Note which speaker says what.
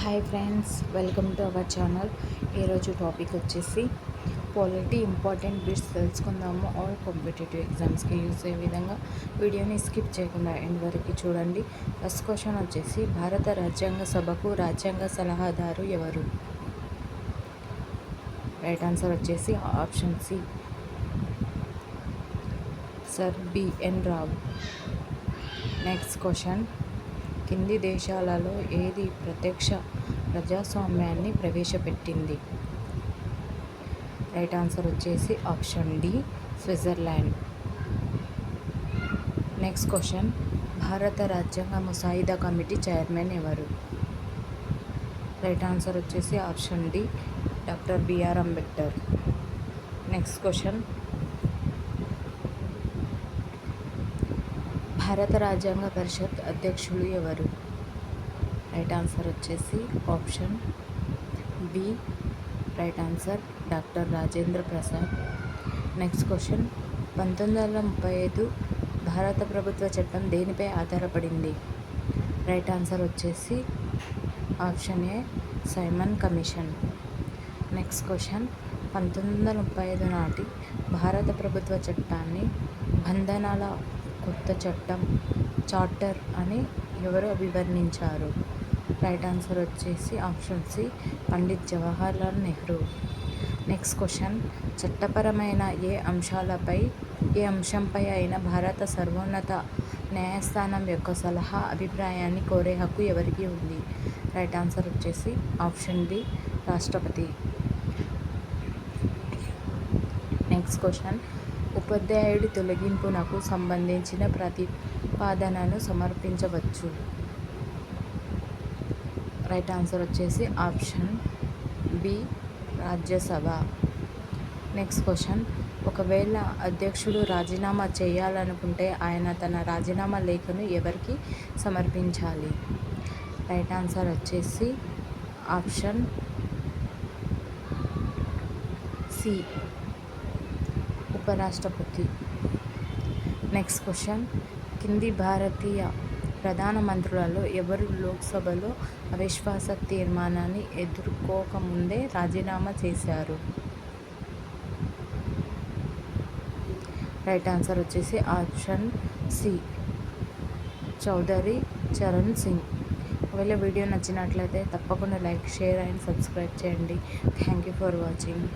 Speaker 1: Hi friends, welcome to our channel. ఈరోజు topic వచ్చేసి polity important bits తెలుసుకుందాము. All competitive ఎగ్జామ్స్కి యూజ్ అయ్యే విధంగా వీడియోని స్కిప్ చేయకుండా ఎండ్ వరకు చూడండి. ఫస్ట్ క్వశ్చన్ వచ్చేసి, భారత రాజ్యాంగ సభకు రాజ్యాంగ సలహాదారు ఎవరు? రైట్ ఆన్సర్ వచ్చేసి option C, sir BN Rao. Next question, కింది దేశాలలో ఏది ప్రత్యక్ష ప్రజాస్వామ్యాన్ని ప్రవేశపెట్టింది? రైట్ ఆన్సర్ వచ్చేసి option D, Switzerland. Next question, భారత రాజ్యాంగ ముసాయిదా కమిటీ చైర్మన్ ఎవరు? రైట్ ఆన్సర్ వచ్చేసి option D, doctor BR Ambedkar. Next question, భారత రాజ్యాంగ పరిషత్ అధ్యక్షులు ఎవరు? రైట్ ఆన్సర్ వచ్చేసి option B, right answer doctor Rajendra Prasad. Next question, 1935 భారత ప్రభుత్వ చట్టం దేనిపై ఆధారపడింది? రైట్ ఆన్సర్ వచ్చేసి option A, Simon commission. Next question, 1935 నాటి భారత ప్రభుత్వ చట్టాన్ని బంధనాల కొత్త చట్టం చార్టర్ అని ఎవరు అభివర్ణించారు? రైట్ ఆన్సర్ వచ్చేసి option C, Pandit Jawaharlal Nehru. Next question, చట్టపరమైన ఏ అంశంపై అయినా భారత సర్వోన్నత న్యాయస్థానం యొక్క సలహా అభిప్రాయాన్ని కోరే హక్కు ఎవరికి ఉంది? రైట్ ఆన్సర్ వచ్చేసి ఆప్షన్ బి, రాష్ట్రపతి. నెక్స్ట్ క్వశ్చన్, ఉపాధ్యాయుడి తొలగింపునకు సంబంధించిన ప్రతిపాదనను సమర్పించవచ్చు? రైట్ ఆన్సర్ వచ్చేసి option B, Rajya Sabha. Next question, ఒకవేళ అధ్యక్షుడు రాజీనామా చేయాలనుకుంటే ఆయన తన రాజీనామా లేఖను ఎవరికి సమర్పించాలి? రైట్ ఆన్సర్ వచ్చేసి ఆప్షన్ సి, ఉపరాష్ట్రపతి. నెక్స్ట్ క్వశ్చన్, కింది భారతీయ ప్రధానమంత్రులలో ఎవరు లోక్సభలో అవిశ్వాస తీర్మానాన్ని ఎదుర్కోకముందే రాజీనామా చేశారు? రైట్ ఆన్సర్ వచ్చేసి ఆప్షన్ సి, చౌదరి చరణ్ సింగ్. ఒకవేళ వీడియో నచ్చినట్లయితే తప్పకుండా లైక్, షేర్ అండ్ సబ్స్క్రైబ్ చేయండి. Thank you for watching.